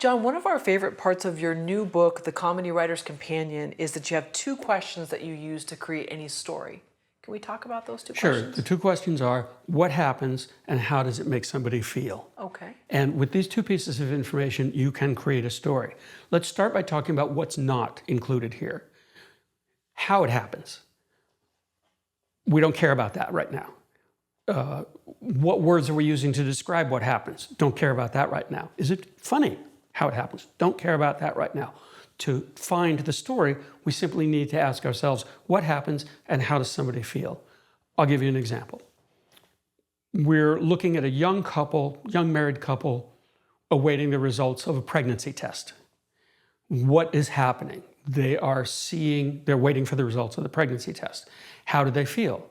John, one of our favorite parts of your new book, The Comedy Writer's Companion, is that you have 2 questions that you use to create any story. Can we talk about those 2 questions? Sure. The 2 questions are, what happens and how does it make somebody feel? Okay. And with these 2 pieces of information, you can create a story. Let's start by talking about what's not included here. How it happens. We don't care about that right now. What words are we using to describe what happens? Don't care about that right now. Is it funny how it happens? Don't care about that right now. To find the story, we simply need to ask ourselves, what happens and how does somebody feel? I'll give you an example. We're looking at a young married couple, awaiting the results of a pregnancy test. What is happening? They're waiting for the results of the pregnancy test. How do they feel?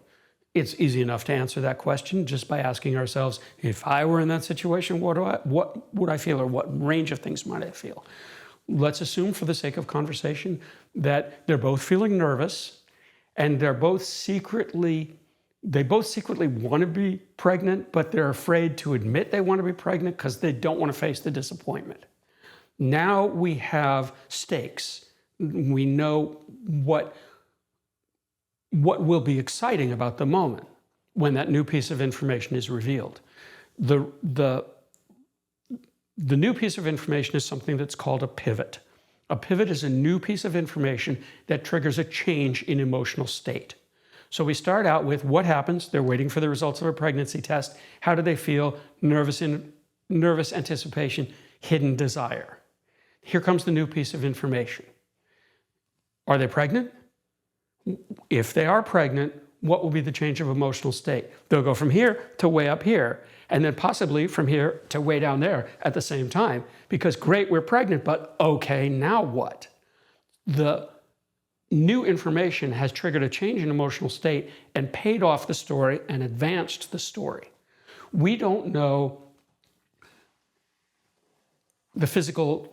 It's easy enough to answer that question just by asking ourselves, if I were in that situation, what would I feel, or what range of things might I feel? Let's assume, for the sake of conversation, that they're both feeling nervous and they both secretly want to be pregnant, but they're afraid to admit they want to be pregnant because they don't want to face the disappointment. Now we have stakes. We know what will be exciting about the moment when that new piece of information is revealed. The new piece of information is something that's called a pivot. A pivot is a new piece of information that triggers a change in emotional state. So we start out with what happens. They're waiting for the results of a pregnancy test. How do they feel? Nervous anticipation, hidden desire. Here comes the new piece of information. Are they pregnant? If they are pregnant, what will be the change of emotional state? They'll go from here to way up here, and then possibly from here to way down there at the same time, because great, we're pregnant, but okay, now what? The new information has triggered a change in emotional state and paid off the story and advanced the story. We don't know the physical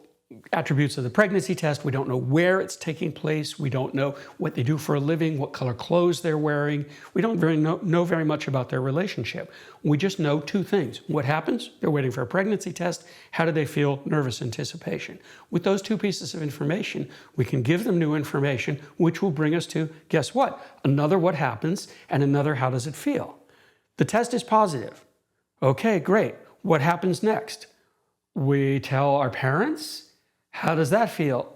attributes of the pregnancy test. We don't know where it's taking place. We don't know what they do for a living, what color clothes they're wearing. We don't know very much about their relationship. We just know 2 things. What happens? They're waiting for a pregnancy test. How do they feel? Nervous anticipation. With those 2 pieces of information, we can give them new information, which will bring us to, guess what? Another what happens and another how does it feel? The test is positive. Okay, great. What happens next? We tell our parents. How does that feel?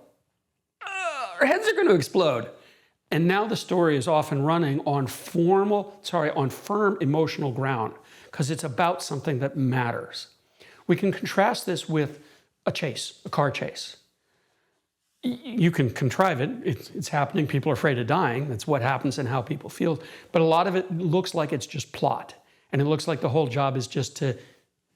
Our heads are going to explode. And now the story is off and running on firm emotional ground, because it's about something that matters. We can contrast this with a car chase. You can contrive it. It's happening. People are afraid of dying. That's what happens and how people feel. But a lot of it looks like it's just plot. And it looks like the whole job is just to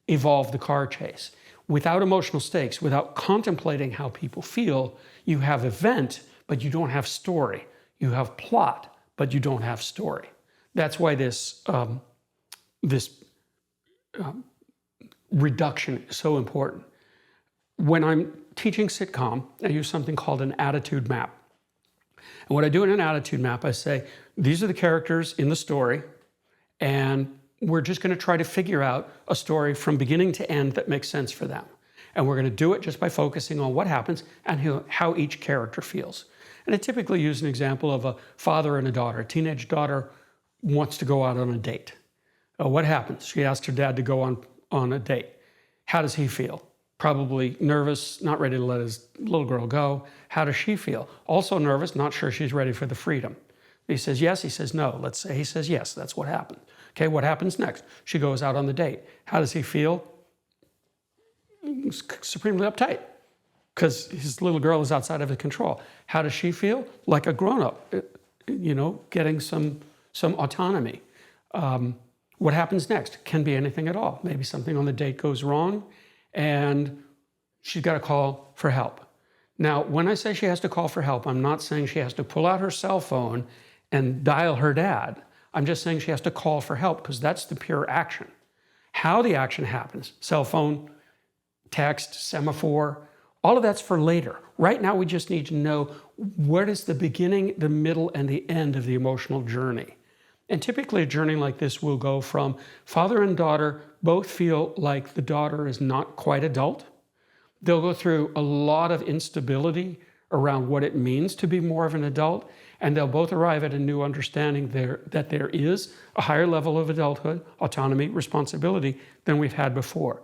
evolve the car chase. Without emotional stakes, without contemplating how people feel, you have event, but you don't have story. You have plot, but you don't have story. That's why this reduction is so important. When I'm teaching sitcom, I use something called an attitude map. And what I do in an attitude map, I say, these are the characters in the story, and we're just going to try to figure out a story from beginning to end that makes sense for them. And we're going to do it just by focusing on what happens and how each character feels. And I typically use an example of a father and a daughter. A teenage daughter wants to go out on a date. What happens? She asks her dad to go on a date. How does he feel? Probably nervous, not ready to let his little girl go. How does she feel? Also nervous, not sure she's ready for the freedom. He says yes, he says no. Let's say he says yes, that's what happened. Okay, what happens next? She goes out on the date. How does he feel? Supremely uptight, because his little girl is outside of his control. How does she feel? Like a grown-up, getting some autonomy. What happens next? Can be anything at all. Maybe something on the date goes wrong, and she's got to call for help. Now, when I say she has to call for help, I'm not saying she has to pull out her cell phone and dial her dad. I'm just saying she has to call for help, because that's the pure action. How the action happens, cell phone, text, semaphore, all of that's for later. Right now, we just need to know what is the beginning, the middle, and the end of the emotional journey. And typically a journey like this will go from father and daughter both feel like the daughter is not quite adult. They'll go through a lot of instability around what it means to be more of an adult, and they'll both arrive at a new understanding that there is a higher level of adulthood, autonomy, responsibility than we've had before.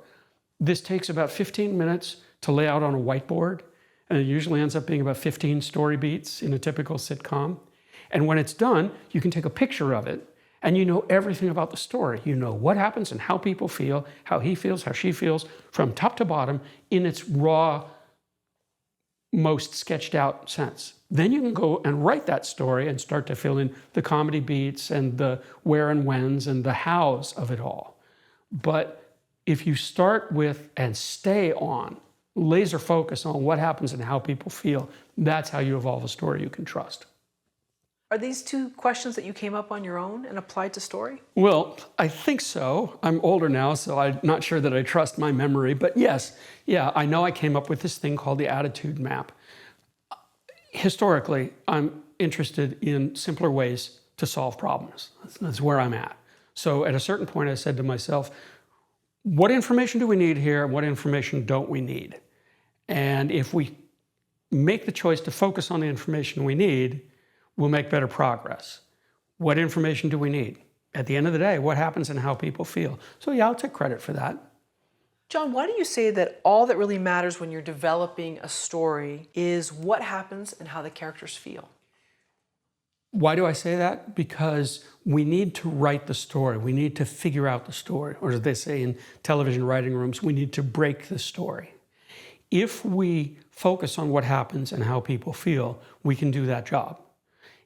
This takes about 15 minutes to lay out on a whiteboard, and it usually ends up being about 15 story beats in a typical sitcom. And when it's done, you can take a picture of it, and you know everything about the story. You know what happens and how people feel, how he feels, how she feels, from top to bottom in its raw, most sketched out sense. Then you can go and write that story and start to fill in the comedy beats and the where and whens and the hows of it all. But if you start with and stay on, laser focus on what happens and how people feel, that's how you evolve a story you can trust. Are these two questions that you came up on your own and applied to story? Well, I think so. I'm older now, so I'm not sure that I trust my memory. But yes, yeah, I know I came up with this thing called the attitude map. Historically, I'm interested in simpler ways to solve problems. That's where I'm at. So at a certain point, I said to myself, what information do we need here? What information don't we need? And if we make the choice to focus on the information we need, we'll make better progress. What information do we need? At the end of the day, what happens and how people feel? So yeah, I'll take credit for that. John, why do you say that all that really matters when you're developing a story is what happens and how the characters feel? Why do I say that? Because we need to write the story. We need to figure out the story. Or as they say in television writing rooms, we need to break the story. If we focus on what happens and how people feel, we can do that job.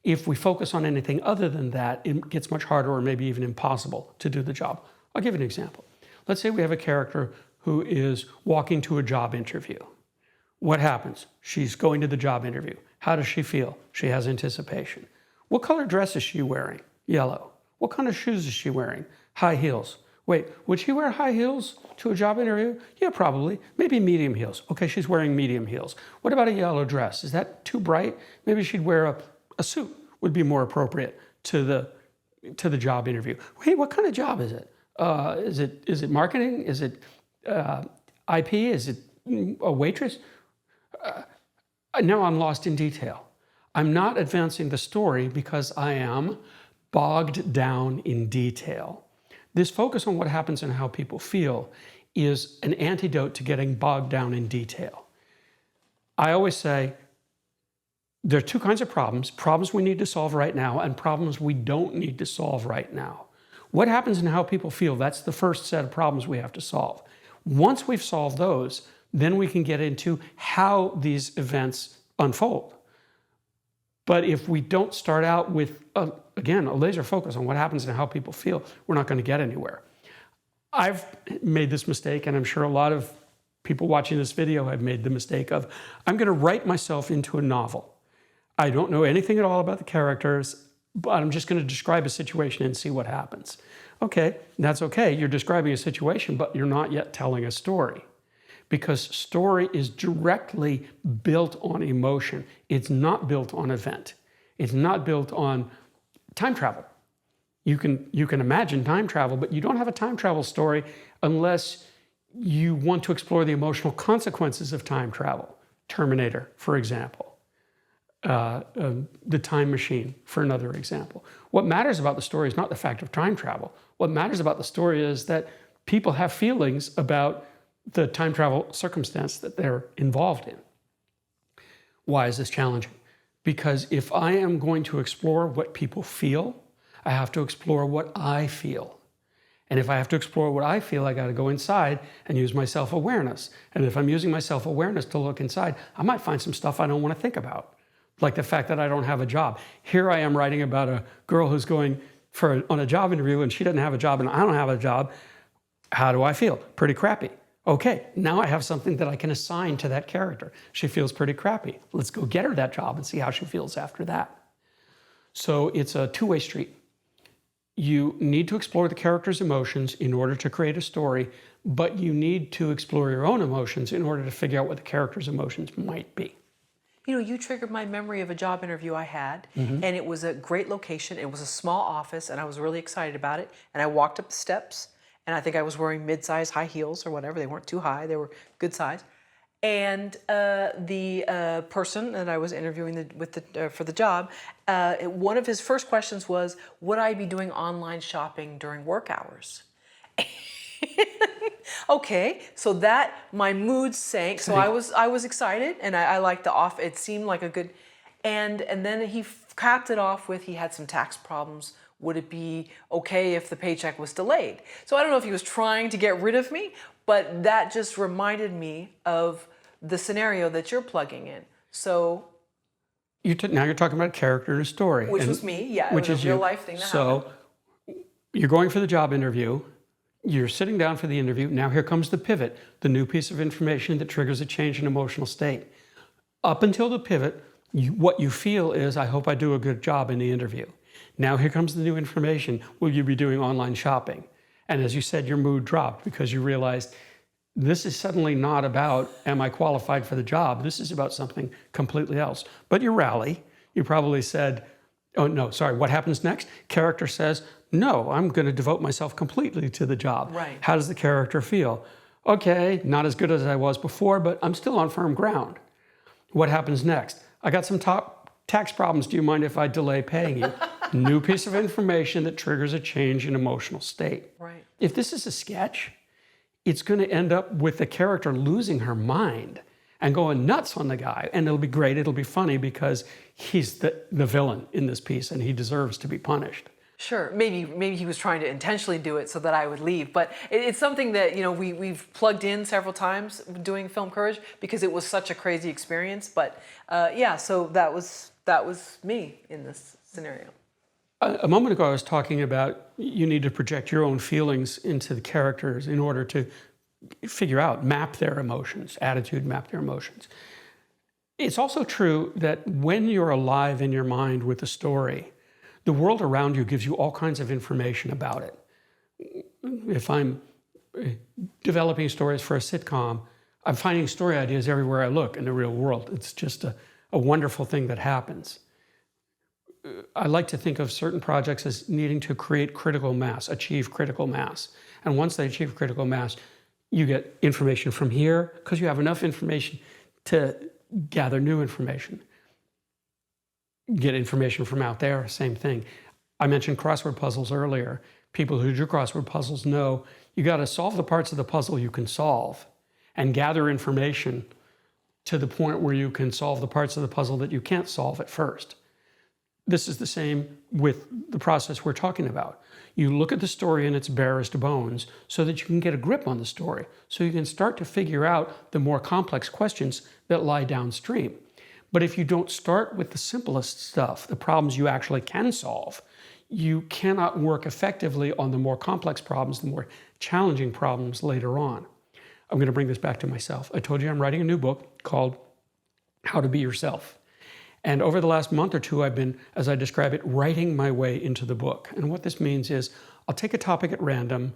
If we focus on anything other than that, it gets much harder or maybe even impossible to do the job. I'll give you an example. Let's say we have a character who is walking to a job interview. What happens? She's going to the job interview. How does she feel? She has anticipation. What color dress is she wearing? Yellow. What kind of shoes is she wearing? High heels. Wait, would she wear high heels to a job interview? Yeah, probably. Maybe medium heels. Okay, she's wearing medium heels. What about a yellow dress? Is that too bright? Maybe she'd wear a suit would be more appropriate to the job interview. Hey, what kind of job is it? Is it marketing? Is it IP? Is it a waitress? Now I'm lost in detail. I'm not advancing the story because I am bogged down in detail. This focus on what happens and how people feel is an antidote to getting bogged down in detail. I always say, there are two kinds of problems we need to solve right now and problems we don't need to solve right now. What happens and how people feel, that's the first set of problems we have to solve. Once we've solved those, then we can get into how these events unfold. But if we don't start out with, again, a laser focus on what happens and how people feel, we're not going to get anywhere. I've made this mistake, and I'm sure a lot of people watching this video have made the mistake of, I'm going to write myself into a novel. I don't know anything at all about the characters, but I'm just going to describe a situation and see what happens. Okay, that's okay. You're describing a situation, but you're not yet telling a story. Because story is directly built on emotion. It's not built on event. It's not built on time travel. You can imagine time travel, but you don't have a time travel story unless you want to explore the emotional consequences of time travel. Terminator, for example. The Time Machine, for another example. What matters about the story is not the fact of time travel. What matters about the story is that people have feelings about the time travel circumstance that they're involved in. Why is this challenging? Because if I am going to explore what people feel, I have to explore what I feel. And if I have to explore what I feel, I got to go inside and use my self-awareness. And if I'm using my self-awareness to look inside, I might find some stuff I don't want to think about. Like the fact that I don't have a job. Here I am writing about a girl who's going on a job interview and she doesn't have a job and I don't have a job. How do I feel? Pretty crappy. Okay, now I have something that I can assign to that character. She feels pretty crappy. Let's go get her that job and see how she feels after that. So it's a two-way street. You need to explore the character's emotions in order to create a story, but you need to explore your own emotions in order to figure out what the character's emotions might be. You know, you triggered my memory of a job interview I had, and it was a great location. It was a small office, and I was really excited about it. And I walked up the steps, and I think I was wearing mid-size high heels or whatever. They weren't too high. They were good size. And the person that I was interviewing for the job, one of his first questions was, would I be doing online shopping during work hours? Okay, so that my mood sank. So I was excited, and I liked the off. It seemed like a good, and then he capped it off with he had some tax problems. Would it be okay if the paycheck was delayed? So I don't know if he was trying to get rid of me, but that just reminded me of the scenario that you're plugging in. So now you're talking about a character in a story, which was me, yeah, which it was is a real you. life thing that So happened. you're going for the job interview. You're sitting down for the interview. Now here comes the pivot, the new piece of information that triggers a change in emotional state. Up until the pivot, what you feel is, I hope I do a good job in the interview. Now here comes the new information. Will you be doing online shopping? And as you said, your mood dropped because you realized this is suddenly not about, am I qualified for the job? This is about something completely else. But you rally. You probably said, oh no, sorry, what happens next? Character says, no, I'm going to devote myself completely to the job. Right. How does the character feel? Okay, not as good as I was before, but I'm still on firm ground. What happens next? I got some tax problems. Do you mind if I delay paying you? New piece of information that triggers a change in emotional state. Right. If this is a sketch, it's going to end up with the character losing her mind and going nuts on the guy. And it'll be great. It'll be funny because he's the villain in this piece and he deserves to be punished. Sure, maybe he was trying to intentionally do it so that I would leave, but it's something that we've plugged in several times doing Film Courage because it was such a crazy experience. But yeah, so that was me in this scenario. A moment ago, I was talking about you need to project your own feelings into the characters in order to figure out, map their emotions, attitude, map their emotions. It's also true that when you're alive in your mind with a story, the world around you gives you all kinds of information about it. If I'm developing stories for a sitcom, I'm finding story ideas everywhere I look in the real world. It's just a wonderful thing that happens. I like to think of certain projects as needing to create critical mass, achieve critical mass. And once they achieve critical mass, you get information from here because you have enough information to gather new information. Get information from out there, same thing. I mentioned crossword puzzles earlier. People who do crossword puzzles know you got to solve the parts of the puzzle you can solve and gather information to the point where you can solve the parts of the puzzle that you can't solve at first. This is the same with the process we're talking about. You look at the story in its barest bones so that you can get a grip on the story, so you can start to figure out the more complex questions that lie downstream. But if you don't start with the simplest stuff, the problems you actually can solve, you cannot work effectively on the more complex problems, the more challenging problems later on. I'm going to bring this back to myself. I told you I'm writing a new book called How to Be Yourself. And over the last month or two, I've been, as I describe it, writing my way into the book. And what this means is I'll take a topic at random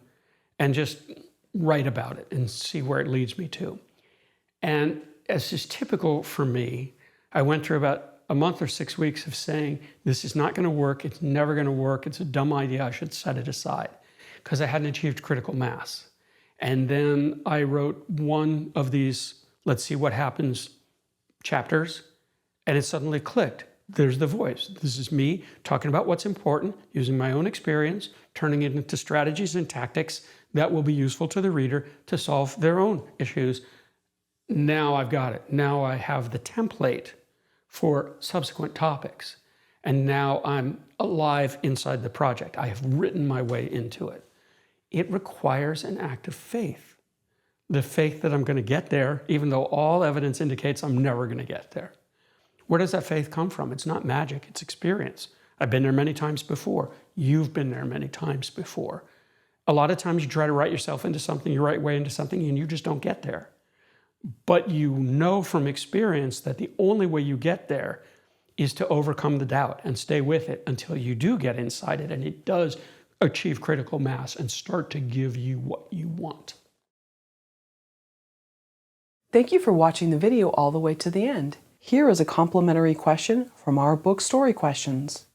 and just write about it and see where it leads me to. And as is typical for me, I went through about a month or 6 weeks of saying, this is not going to work, it's never going to work, it's a dumb idea, I should set it aside, because I hadn't achieved critical mass. And then I wrote one of these, let's see what happens, chapters, and it suddenly clicked. There's the voice. This is me talking about what's important, using my own experience, turning it into strategies and tactics that will be useful to the reader to solve their own issues. Now I've got it. Now I have the template for subsequent topics. And now I'm alive inside the project. I have written my way into it. It requires an act of faith. The faith that I'm going to get there, even though all evidence indicates I'm never going to get there. Where does that faith come from? It's not magic, it's experience. I've been there many times before. You've been there many times before. A lot of times you try to write yourself into something, you write way into something, and you just don't get there. But you know from experience that the only way you get there is to overcome the doubt and stay with it until you do get inside it and it does achieve critical mass and start to give you what you want. Thank you for watching the video all the way to the end. Here is a complimentary question from our book Story Questions.